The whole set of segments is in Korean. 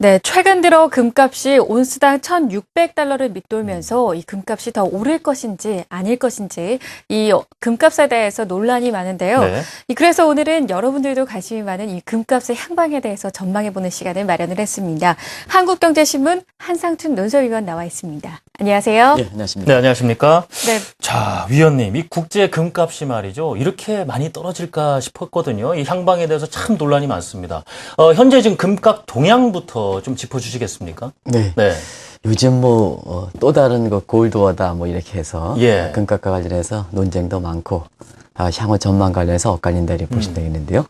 네, 최근 들어 금값이 온스당 1,600달러를 밑돌면서 이 금값이 더 오를 것인지 아닐 것인지 이 금값에 대해서 논란이 많은데요. 네. 그래서 오늘은 여러분들도 관심이 많은 이 금값의 향방에 대해서 전망해보는 시간을 마련을 했습니다. 한국경제신문 한상춘 논설위원 나와 있습니다. 안녕하세요. 예, 안녕하십니까. 네, 안녕하십니까? 네. 자, 위원님, 이 국제 금값이 말이죠. 이렇게 많이 떨어질까 싶었거든요. 이 향방에 대해서 참 논란이 많습니다. 현재 지금 금값 동향부터 좀 짚어주시겠습니까? 네. 네. 요즘 또 다른 골드워다 이렇게 해서 예. 금값과 관련해서 논쟁도 많고, 향후 전망 관련해서 엇갈린다 이렇게 보시면 되겠는데요.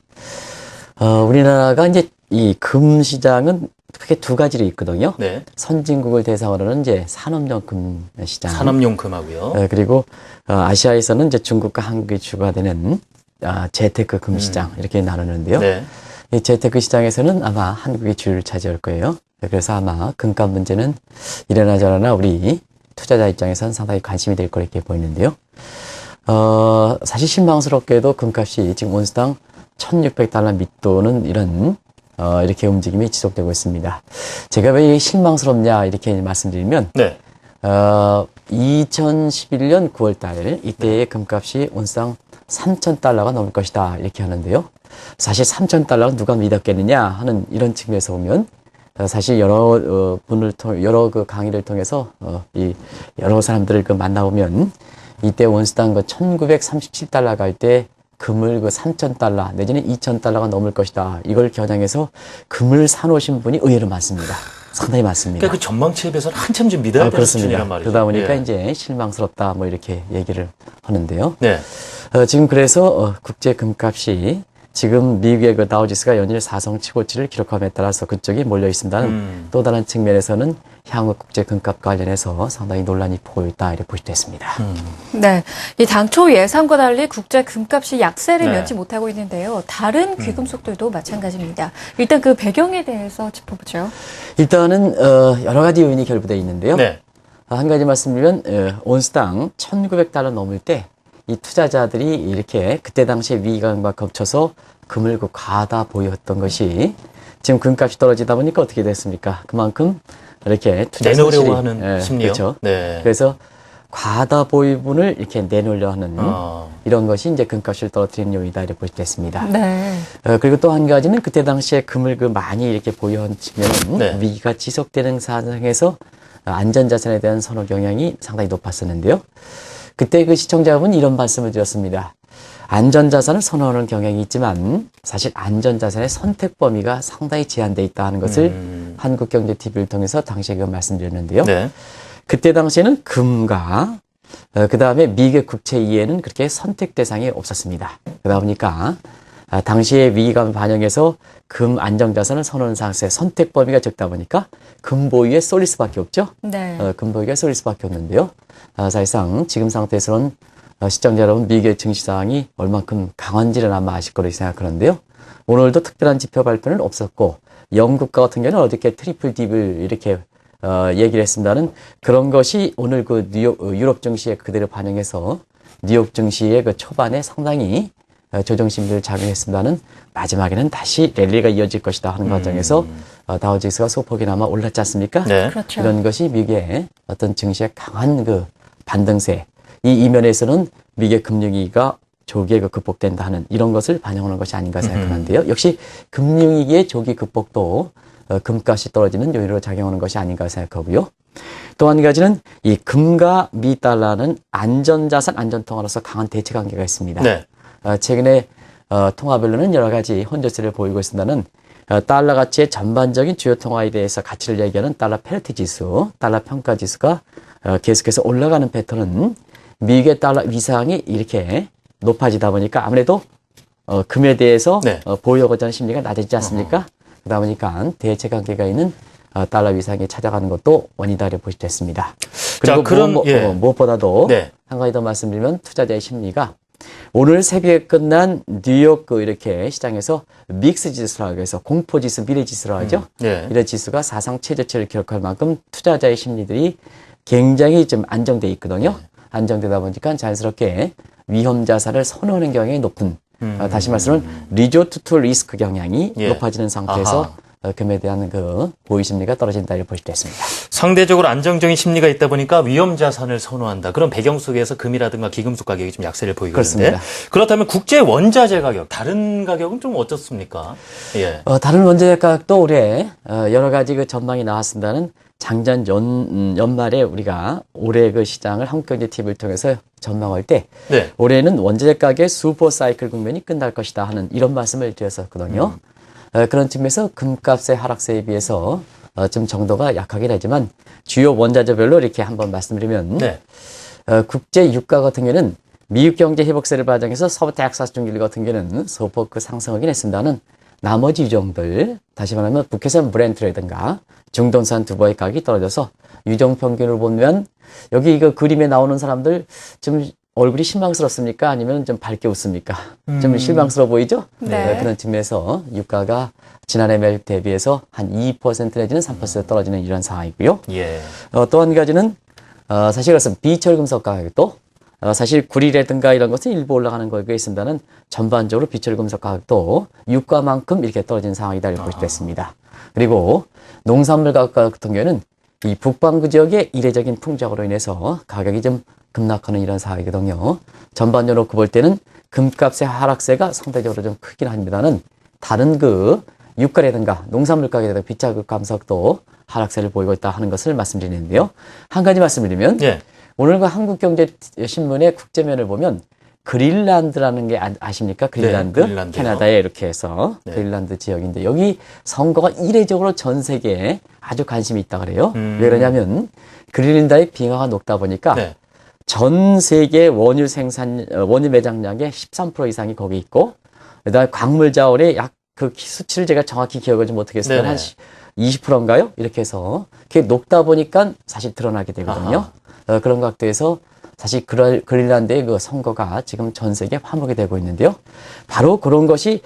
우리나라가 이제 이 금 시장은 크게 두 가지로 있거든요. 네. 선진국을 대상으로는 이제 산업용 금 시장. 산업용 금하고요. 그리고 아시아에서는 이제 중국과 한국이 주가 되는 재테크 금 시장 이렇게 나누는데요. 네. 이 재테크 시장에서는 아마 한국이 주를 차지할 거예요. 그래서 아마 금값 문제는 이래나 저래나 우리 투자자 입장에서는 상당히 관심이 될 거로 이렇게 보이는데요. 사실 실망스럽게도 금값이 지금 온스당 1,600달러 밑도는 이렇게 움직임이 지속되고 있습니다. 제가 왜 실망스럽냐 이렇게 말씀드리면, 네. 2011년 9월달 이때의 금값이 온스당 3,000달러가 넘을 것이다 이렇게 하는데요. 사실 3,000달러가 누가 믿었겠느냐 하는 이런 측면에서 보면 사실 여러 그 강의를 통해서 여러 사람들을 만나보면 이때 온스당 1,937달러 갈 때 금을 3,000달러 내지는 2,000달러가 넘을 것이다. 이걸 겨냥해서 금을 사놓으신 분이 의외로 많습니다. 상당히 많습니다. 그러니까 그 전망치에 비해서는 한참 좀 믿어야 되는 수준이란 말이죠. 그러다 보니까 예. 이제 실망스럽다 이렇게 얘기를 하는데요. 네. 지금 그래서 국제 금값이 지금 미국의 그 다우지수가 연일 사성 최고치를 기록함에 따라서 그쪽이 몰려 있습니다는 또 다른 측면에서는 향후 국제 금값 관련해서 상당히 논란이 보고 있다 이렇게 보시도 했습니다. 네, 이 당초 예상과 달리 국제 금값이 약세를 네. 면치 못하고 있는데요. 다른 귀금속들도 마찬가지입니다. 일단 그 배경에 대해서 짚어보죠. 일단은 여러 가지 요인이 결부되어 있는데요. 네. 한 가지 말씀드리면 온스당 1,900달러 넘을 때 이 투자자들이 이렇게 그때 당시에 위기감과 겹쳐서 금을 과다 보유했던 것이 지금 금값이 떨어지다 보니까 어떻게 됐습니까? 그만큼 이렇게 투자 내놓으려고 손실이, 하는 심리요. 그렇죠. 네. 그래서 과다 보유분을 이렇게 내놓으려 하는 이런 것이 이제 금값을 떨어뜨리는 요인이다 이렇게 볼 수 있습니다. 네. 그리고 또 한 가지는 그때 당시에 금을 많이 이렇게 보유한 측면은 네. 위기가 지속되는 상황에서 안전자산에 대한 선호 경향이 상당히 높았었는데요. 그때 그 시청자분 이런 말씀을 드렸습니다. 안전자산을 선호하는 경향이 있지만 사실 안전자산의 선택 범위가 상당히 제한되어 있다 하는 것을 한국경제TV를 통해서 당시에 그 말씀드렸는데요. 네. 그때 당시에는 금과 그 다음에 미국의 국채 이외에는 그렇게 선택 대상이 없었습니다. 그러다 보니까 당시의 위기감을 반영해서 금 안정자산을 선호하는 상황에서 선택 범위가 적다 보니까 금 보유에 쏠릴 수밖에 없죠. 네. 금 보유에 쏠릴 수밖에 없는데요. 사실상 지금 상태에서는 시청자 여러분 미국의 증시 상황이 얼만큼 강한지를 아마 아실 거로 생각하는데요. 오늘도 특별한 지표 발표는 없었고 영국과 같은 경우는 어저께 트리플 딥을 이렇게 얘기를 했습니다는 그런 것이 오늘 그 유럽 증시에 그대로 반영해서 뉴욕 증시의 그 초반에 상당히 조정 심리를 작용했습니다는 마지막에는 다시 랠리가 이어질 것이다 하는 과정에서 다우지수가 소폭이나마 올랐지 않습니까? 네. 그렇죠. 이런 것이 미국의 어떤 증시의 강한 그 반등세 이 이면에서는 미국의 금융위기가 조기에 극복된다 하는 이런 것을 반영하는 것이 아닌가 생각하는데요. 역시 금융위기의 조기 극복도 금값이 떨어지는 요인으로 작용하는 것이 아닌가 생각하고요. 또 한 가지는 이 금과 미달러는 안전자산, 안전통화로서 강한 대체관계가 있습니다. 네. 최근에 통화별로는 여러 가지 혼조세를 보이고 있습니다는 달러 가치의 전반적인 주요 통화에 대해서 가치를 얘기하는 달러 페리티 지수, 달러 평가 지수가 계속해서 올라가는 패턴은 미국의 달러 위상이 이렇게 높아지다 보니까 아무래도 금에 대해서 네. 보유하고자 하는 심리가 낮아지지 않습니까? 그러다 보니까 대체 관계가 있는 달러 위상에 찾아가는 것도 원인이다 이렇게 보시도 됐습니다. 그리고 무엇보다도 네. 한 가지 더 말씀드리면 투자자의 심리가 오늘 새벽에 끝난 뉴욕 이렇게 시장에서 믹스 지수라고 해서 공포 지수, 미래 지수라고 하죠. 네. 이런 지수가 사상 최저치를 기록할 만큼 투자자의 심리들이 굉장히 좀 안정돼 있거든요. 안정되다 보니까 자연스럽게 위험 자산을 선호하는 경향이 높은 다시 말씀은 리조트 투 리스크 경향이 예. 높아지는 상태에서 아하. 금에 대한 그 보유 심리가 떨어진다 이렇게 볼 수 있습니다. 상대적으로 안정적인 심리가 있다 보니까 위험 자산을 선호한다. 그런 배경 속에서 금이라든가 기금속 가격이 좀 약세를 보이고 있는데 그렇습니다. 그렇다면 국제 원자재 가격, 다른 가격은 좀 어떻습니까? 예. 다른 원자재 가격도 올해 여러 가지 그 전망이 나왔습니다는 작년 연말에 우리가 올해 그 시장을 한국경제TV를 통해서 전망할 때 네. 올해는 원자재 가격의 슈퍼 사이클 국면이 끝날 것이다 하는 이런 말씀을 드렸었거든요. 그런 측면에서 금값의 하락세에 비해서 좀 정도가 약하긴 하지만 주요 원자재별로 이렇게 한번 말씀드리면 네. 국제 유가 같은 경우는 미국 경제 회복세를 반영해서 서부 텍사스 중길 같은 경우는 소폭 상승하긴 했습니다는 나머지 유종들 다시 말하면 북해산 브렌트라든가 중동산 두바이 가격이 떨어져서 유종 평균을 보면 여기 이거 그림에 나오는 사람들 좀 얼굴이 실망스럽습니까? 아니면 좀 밝게 웃습니까? 좀 실망스러워 보이죠? 네. 그런 측면에서 유가가 지난해 말 대비해서 한 2% 내지는 3% 떨어지는 이런 상황이고요. 예. 또 한 가지는 사실 그래서 비철금속 가격도 사실 구리라든가 이런 것은 일부 올라가는 거에 있습니다는 전반적으로 비철금속 가격도 유가만큼 이렇게 떨어진 상황이다 이렇게 볼 수 있습니다. 그리고 농산물 가격 같은 경우에는 이 북반구 지역의 이례적인 풍작으로 인해서 가격이 좀 급락하는 이런 상황이거든요. 전반적으로 놓고 볼 때는 금값의 하락세가 상대적으로 좀 크긴 합니다는 다른 그 유가라든가 농산물 가격이라든가 비자급 감석도 하락세를 보이고 있다 하는 것을 말씀드리는데요. 한 가지 말씀드리면 예. 오늘 그 한국경제신문의 국제면을 보면 그린란드라는 게 아십니까? 그린란드? 네, 그린란드요. 캐나다에 이렇게 해서 네. 그린란드 지역인데 여기 선거가 이례적으로 전 세계에 아주 관심이 있다 그래요. 왜 그러냐면 그린란드의 빙하가 높다 보니까 네. 전 세계 원유 생산, 원유 매장량의 13% 이상이 거기 있고 그다음에 광물 자원의 약 그 수치를 제가 정확히 기억을 좀 못하겠습니다. 네네. 한 20%인가요? 이렇게 해서 그게 높다 보니까 사실 드러나게 되거든요. 그런 각도에서 사실 그린란드의 그 선거가 지금 전 세계에 화목이 되고 있는데요. 바로 그런 것이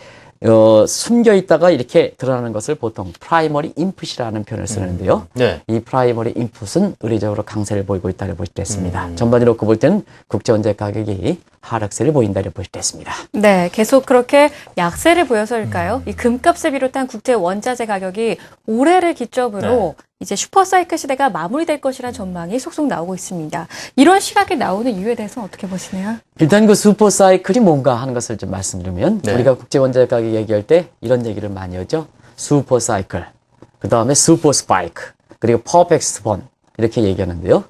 숨겨 있다가 이렇게 드러나는 것을 보통 프라이머리 인풋이라는 표현을 쓰는데요. 네. 이 프라이머리 인풋은 의례적으로 강세를 보이고 있다고 볼 수 있습니다. 전반적으로 놓고 볼 때는 국제원자재 가격이 하락세를 보인다고 볼 수 있습니다. 네, 계속 그렇게 약세를 보여서일까요? 이 금값을 비롯한 국제 원자재 가격이 올해를 기점으로 이제 슈퍼사이클 시대가 마무리될 것이라는 전망이 속속 나오고 있습니다. 이런 시각이 나오는 이유에 대해서는 어떻게 보시나요? 일단 그 슈퍼사이클이 뭔가 하는 것을 좀 말씀드리면 네. 우리가 국제원자재 가격 얘기할 때 이런 얘기를 많이 하죠. 슈퍼사이클, 그 다음에 슈퍼스파이크, 그리고 퍼펙트 스폰 이렇게 얘기하는데요.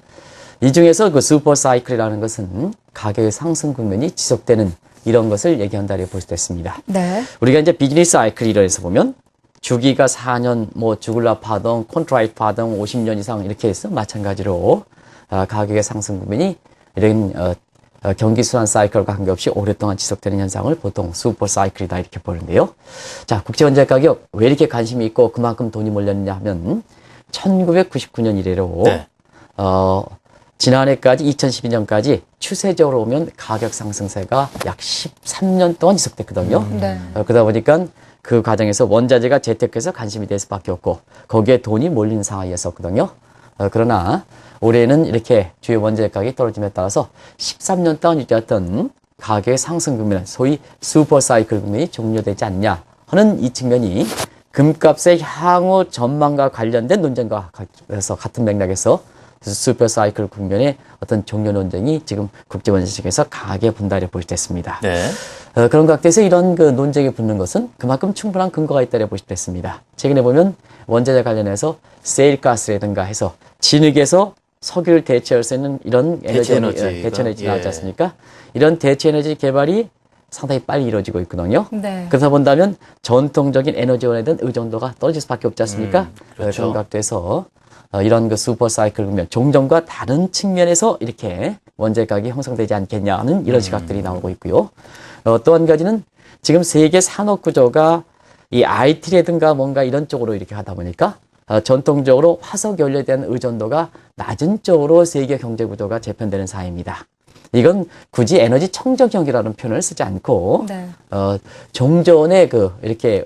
이 중에서 그 슈퍼사이클이라는 것은 가격의 상승 국면이 지속되는 이런 것을 얘기한다고 볼 수 있습니다. 네. 우리가 이제 비즈니스 사이클이라서 보면 주기가 4년, 뭐 주글라 파동, 콘트라이트 파동 50년 이상 이렇게 해서 마찬가지로 가격의 상승 국면이 이런 경기 순환 사이클과 관계없이 오랫동안 지속되는 현상을 보통 슈퍼 사이클이다 이렇게 보는데요. 자, 국제원자재 가격 왜 이렇게 관심이 있고 그만큼 돈이 몰렸느냐 하면 1999년 이래로 네. 지난해까지 2012년까지 추세적으로 보면 가격 상승세가 약 13년 동안 지속됐거든요. 네. 그러다 보니까 그 과정에서 원자재가 재테크에서 관심이 될 수밖에 없고 거기에 돈이 몰린 상황이었었거든요. 그러나 올해는 이렇게 주요 원자재 가격이 떨어짐에 따라서 13년 동안 유지했던 가격의 상승 국면, 소위 슈퍼 사이클 국면이 종료되지 않냐 하는 이 측면이 금값의 향후 전망과 관련된 논쟁과 같은 맥락에서 슈퍼 사이클 국면의 어떤 종료 논쟁이 지금 국제원자재 측에서 강하게 분달해 볼 수 있습니다. 네. 그런 각도에서 이런 그 논쟁이 붙는 것은 그만큼 충분한 근거가 있다고 볼 수 있습니다. 최근에 보면 원자재 관련해서 세일가스라든가 해서 진흙에서 석유를 대체할 수 있는 이런 대체 에너지 나왔지 않습니까? 이런 대체 에너지 개발이 상당히 빨리 이루어지고 있거든요. 네. 그러다 본다면 전통적인 에너지원에 대한 의존도가 떨어질 수밖에 없지 않습니까? 그렇죠. 그런 각도에서 이런 그 슈퍼 사이클 보면 종전과 다른 측면에서 이렇게 원자재 가격이 형성되지 않겠냐는 이런 시각들이 나오고 있고요. 또 한 가지는 지금 세계 산업 구조가 이 IT라든가 뭔가 이런 쪽으로 이렇게 하다 보니까 전통적으로 화석 연료에 대한 의존도가 낮은 쪽으로 세계 경제 구조가 재편되는 사회입니다. 이건 굳이 에너지 청정형이라는 표현을 쓰지 않고 네. 종전의 그 이렇게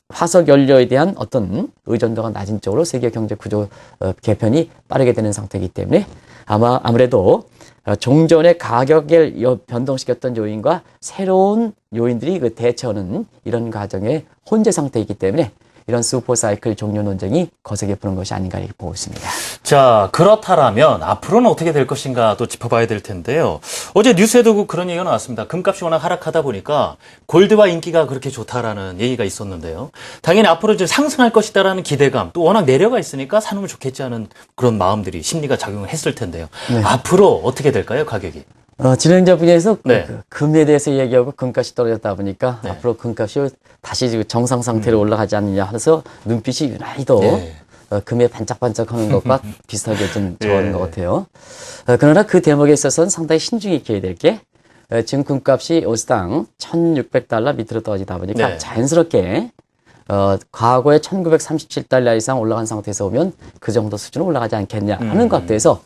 화석 연료에 대한 어떤 의존도가 낮은 쪽으로 세계 경제 구조 개편이 빠르게 되는 상태이기 때문에 아무래도 종전의 가격을 변동시켰던 요인과 새로운 요인들이 그 대처하는 이런 과정의 혼재 상태이기 때문에 이런 슈퍼사이클 종료 논쟁이 거세게 푸는 것이 아닌가 이렇게 보고 있습니다. 자, 그렇다라면 앞으로는 어떻게 될 것인가 또 짚어봐야 될 텐데요. 어제 뉴스에도 그런 얘기가 나왔습니다. 금값이 워낙 하락하다 보니까 골드와 인기가 그렇게 좋다라는 얘기가 있었는데요. 당연히 앞으로 이제 상승할 것이다라는 기대감, 또 워낙 내려가 있으니까 사놓으면 좋겠지 하는 그런 마음들이 심리가 작용을 했을 텐데요. 네. 앞으로 어떻게 될까요, 가격이? 진행자 분야에서 네. 금에 대해서 얘기하고 금값이 떨어졌다 보니까 네. 앞으로 금값이 다시 정상 상태로 올라가지 않느냐 해서 눈빛이 유난히 더 네. 금에 반짝반짝하는 것과 비슷하게 좀 예. 저하는 것 같아요. 그러나 그 대목에 있어서는 상당히 신중히 있게 해야 될 게 지금 금값이 온스당 1,600달러 밑으로 떨어지다 보니까 네. 자연스럽게 과거에 1,937달러 이상 올라간 상태에서 오면 그 정도 수준은 올라가지 않겠냐 하는 것들에서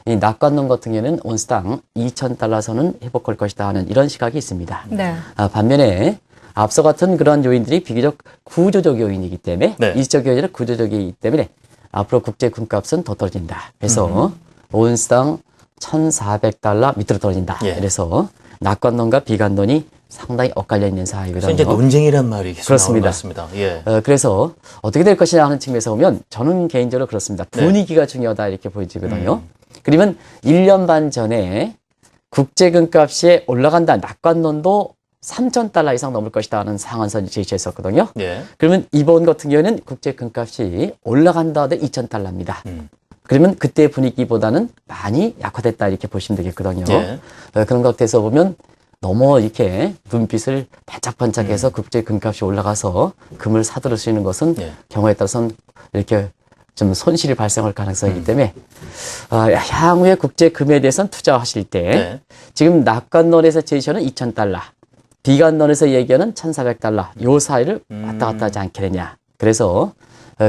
이 낙관론 같은 경우에는 온스당 2,000달러 선은 회복할 것이다 하는 이런 시각이 있습니다. 네. 반면에 앞서 같은 그러한 요인들이 비교적 구조적 요인이기 때문에 네. 일시적 요인이 아니라 구조적이기 때문에 앞으로 국제 금값은 더 떨어진다. 그래서 온스당 1,400달러 밑으로 떨어진다. 예. 그래서 낙관론과 비관론이 상당히 엇갈려 있는 그래서 사이거든요. 이제 논쟁이란 말이 계속 그렇습니다. 나오는 것 같습니다. 예. 그래서 어떻게 될 것이냐 하는 측면에서 보면 저는 개인적으로 그렇습니다. 분위기가 중요하다 이렇게 보여지거든요. 그러면 1년 반 전에 국제금값이 올라간다. 낙관론도 3,000달러 이상 넘을 것이다 하는 상한선을 제시했었거든요. 예. 그러면 이번 같은 경우에는 국제금값이 올라간다 하되 2,000달러입니다. 그러면 그때 분위기보다는 많이 약화됐다 이렇게 보시면 되겠거든요. 예. 그런 것에서 보면 너무 이렇게 눈빛을 반짝반짝해서 국제 금값이 올라가서 금을 사들을 수 있는 것은 예. 경우에 따라서는 이렇게 좀 손실이 발생할 가능성이기 때문에 향후에 국제 금에 대해서는 투자하실 때 네. 지금 낙관론에서 제시하는 2,000달러, 비관론에서 얘기하는 1,400달러 요 사이를 왔다 갔다 하지 않게 되냐. 그래서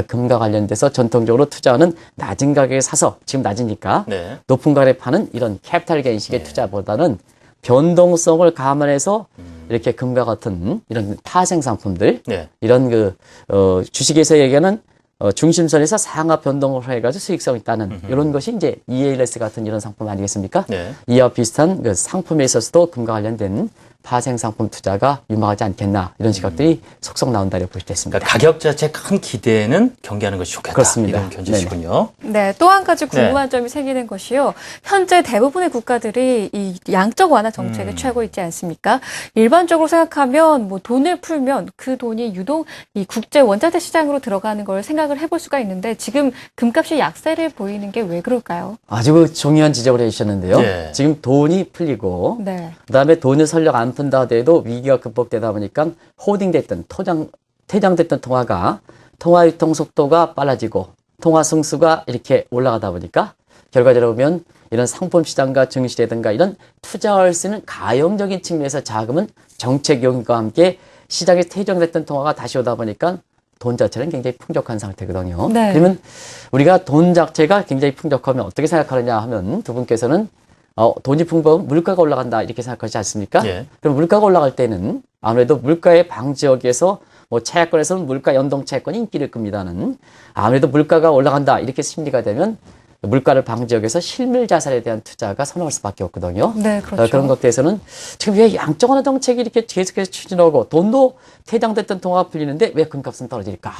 금과 관련돼서 전통적으로 투자하는 낮은 가격에 사서 지금 낮으니까 네. 높은 가격에 파는 이런 캐피탈 게인식의 투자보다는 변동성을 감안해서 이렇게 금과 같은 이런 파생 상품들 네. 이런 주식에서 얘기하는 중심선에서 상하 변동을 해가지고 수익성이 있다는 이런 것이 이제 EALS 같은 이런 상품 아니겠습니까? 네. 이와 비슷한 그 상품에 있어서도 금과 관련된 파생 상품 투자가 유망하지 않겠나 이런 시각들이 속속 나온다고 볼 수 있습니다. 그러니까 가격 자체 큰 기대는 경계하는 것이 좋겠다. 그렇습니다. 이런 견지시군요. 네, 또 한 가지 궁금한 점이 생기는 것이요. 현재 대부분의 국가들이 이 양적 완화 정책을 취하고 있지 않습니까? 일반적으로 생각하면 뭐 돈을 풀면 그 돈이 유동 이 국제 원자재 시장으로 들어가는 걸 생각을 해볼 수가 있는데 지금 금값이 약세를 보이는 게 왜 그럴까요? 아주 중요한 지적을 해주셨는데요. 네. 지금 돈이 풀리고 네. 그다음에 돈을 설령 안 푼다 하더라도 위기가 극복되다 보니까 호딩됐던 퇴장됐던 통화 유통 속도가 빨라지고 통화 승수가 이렇게 올라가다 보니까 결과적으로 보면 이런 상품 시장과 증시라든가 이런 투자할 수 있는 가용적인 측면에서 자금은 정책 요인과 함께 시장에 퇴장됐던 통화가 다시 오다 보니까 돈 자체는 굉장히 풍족한 상태거든요. 네. 그러면 우리가 돈 자체가 굉장히 풍족하면 어떻게 생각하느냐 하면 두 분께서는 돈이 풍부하면 물가가 올라간다 이렇게 생각하지 않습니까? 예. 그럼 물가가 올라갈 때는 아무래도 물가의 방지역에서 뭐 채권에서는 물가 연동 채권이 인기를 끕니다는 아무래도 물가가 올라간다 이렇게 심리가 되면 물가를 방지역에서 실물 자산에 대한 투자가 선호할 수밖에 없거든요. 네, 그렇죠. 그런 것들에서는 지금 왜 양적 완화 정책이 이렇게 계속해서 추진하고 돈도 퇴장됐던 통화가 풀리는데 왜 금값은 떨어질까?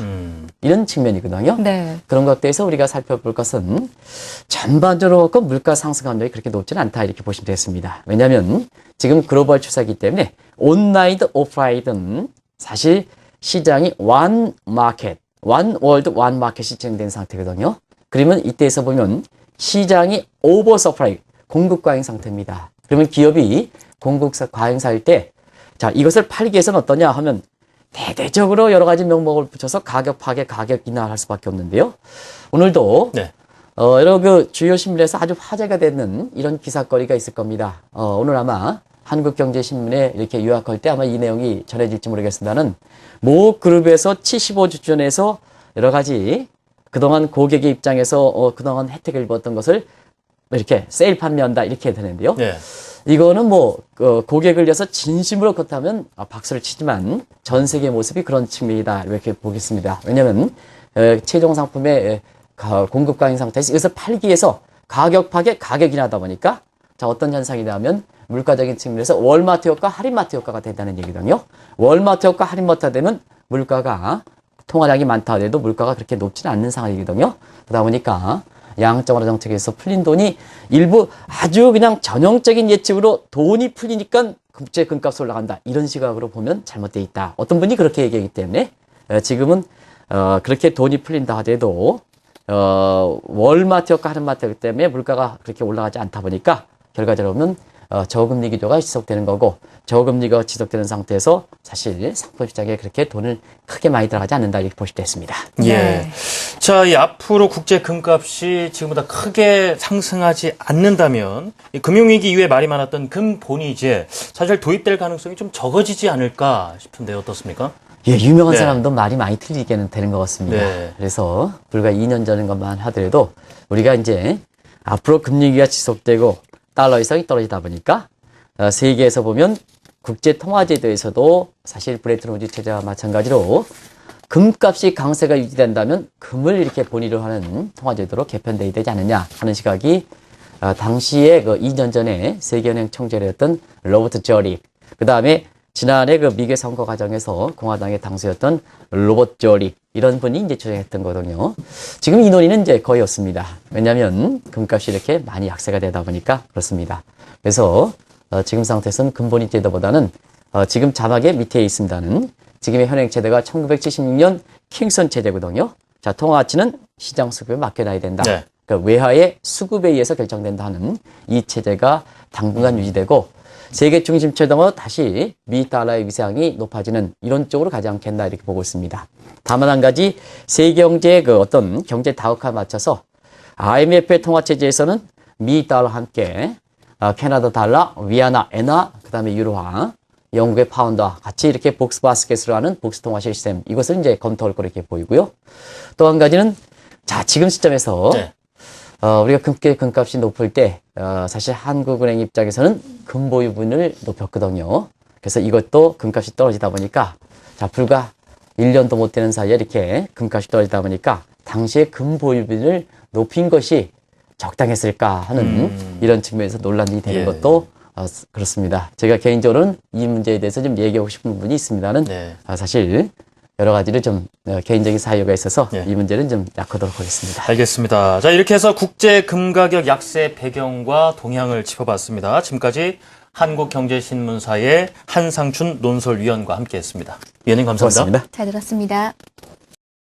이런 측면이거든요. 네. 그런 것들에서 우리가 살펴볼 것은 전반적으로 물가 상승 압력이 그렇게 높지는 않다 이렇게 보시면 되겠습니다. 왜냐하면 지금 글로벌 추세이기 때문에 온라인, 오프라인은 사실 시장이 one market, one world, one market이 진행된 상태거든요. 그러면 이때에서 보면 시장이 오버 서프라이, 공급 과잉 상태입니다. 그러면 기업이 공급 과잉사일 때, 자, 이것을 팔기 위해서는 어떠냐 하면 대대적으로 여러 가지 명목을 붙여서 가격 파괴, 가격 인하할 수밖에 없는데요. 오늘도 네. 여러 주요 신문에서 아주 화제가 되는 이런 기사거리가 있을 겁니다. 오늘 아마 한국경제신문에 이렇게 요약할 때 아마 이 내용이 전해질지 모르겠습니다는 모 그룹에서 75주 전에서 여러 가지 그동안 고객의 입장에서 그동안 혜택을 입었던 것을 이렇게 세일 판매한다 이렇게 되는데요. 네. 이거는 고객을 위해서 진심으로 그렇다면 박수를 치지만 전 세계 모습이 그런 측면이다 이렇게 보겠습니다. 왜냐하면 최종 상품의 공급 과잉 상태에서 이것을 팔기 위해서 가격 파괴, 가격 인하다 보니까 자 어떤 현상이냐면 물가적인 측면에서 월마트 효과, 할인마트 효과가 된다는 얘기거든요. 월마트 효과, 할인마트가 되면 물가가 통화량이 많다 하더라도 물가가 그렇게 높지는 않는 상황이거든요. 그러다 보니까 양적완화 정책에서 풀린 돈이 일부 아주 그냥 전형적인 예측으로 돈이 풀리니까 국제 금값이 올라간다. 이런 시각으로 보면 잘못되어 있다. 어떤 분이 그렇게 얘기하기 때문에 지금은 그렇게 돈이 풀린다 하더라도 월마트와 하는마트 때문에 물가가 그렇게 올라가지 않다 보니까 결과적으로 보면 저금리 기조가 지속되는 거고 저금리가 지속되는 상태에서 사실 상품 시장에 그렇게 돈을 크게 많이 들어가지 않는다 이렇게 보실 수 있습니다. 예. 자, 이 앞으로 국제 금값이 지금보다 크게 상승하지 않는다면 이 금융위기 이후에 말이 많았던 금본위 이제 사실 도입될 가능성이 좀 적어지지 않을까 싶은데 어떻습니까? 예, 유명한 네. 사람도 말이 많이 틀리게는 되는 것 같습니다. 네. 그래서 불과 2년 전인 것만 하더라도 우리가 이제 앞으로 금리위기가 지속되고 달러 이상이 떨어지다 보니까 세계에서 보면 국제통화제도에서도 사실 브레튼 우드 체제와 마찬가지로 금값이 강세가 유지된다면 금을 이렇게 본위로 하는 통화제도로 개편돼야 되지 않느냐 하는 시각이 당시에 그 2년 전에 세계은행 총재였던 로버트 조리, 그 다음에 지난해 그 미국 선거 과정에서 공화당의 당수였던 로버트 조리 이런 분이 이제 주장했던 거거든요. 지금 이 논의는 이제 거의 없습니다. 왜냐하면 금값이 이렇게 많이 약세가 되다 보니까 그렇습니다. 그래서 지금 상태에서는 금본위 제도보다는 지금 자막의 밑에 있습니다는 지금의 현행 체제가 1976년 킹선 체제거든요. 자, 통화 가치는 시장 수급에 맡겨놔야 된다. 네. 그러니까 외화의 수급에 의해서 결정된다 하는 이 체제가 당분간 유지되고 세계 중심 체제로 다시 미 달러의 위상이 높아지는 이런 쪽으로 가지 않겠나 이렇게 보고 있습니다. 다만 한 가지 세계 경제의 그 어떤 경제 다각화에 맞춰서 IMF의 통화 체제에서는 미 달러와 함께 캐나다 달러, 위안화, 엔화, 그다음에 유로화, 영국의 파운드와 같이 이렇게 복스 바스켓으로 하는 복스 통화 시스템 이것을 이제 검토할 거로 이렇게 보이고요. 또 한 가지는 자 지금 시점에서 네. 우리가 금값이 높을 때 사실 한국은행 입장에서는 금보유분을 높였거든요. 그래서 이것도 금값이 떨어지다 보니까 자 불과 1년도 못 되는 사이에 이렇게 금값이 떨어지다 보니까 당시에 금보유분을 높인 것이 적당했을까 하는 이런 측면에서 논란이 되는 예. 것도 그렇습니다. 제가 개인적으로는 이 문제에 대해서 좀 얘기하고 싶은 부분이 있습니다는 네. 사실 여러 가지를 좀 개인적인 사유가 있어서 네. 이 문제는 좀 약하도록 하겠습니다. 알겠습니다. 자, 이렇게 해서 국제 금가격 약세 배경과 동향을 짚어봤습니다. 지금까지 한국경제신문사의 한상춘 논설위원과 함께했습니다. 위원님 감사합니다. 고맙습니다. 잘 들었습니다.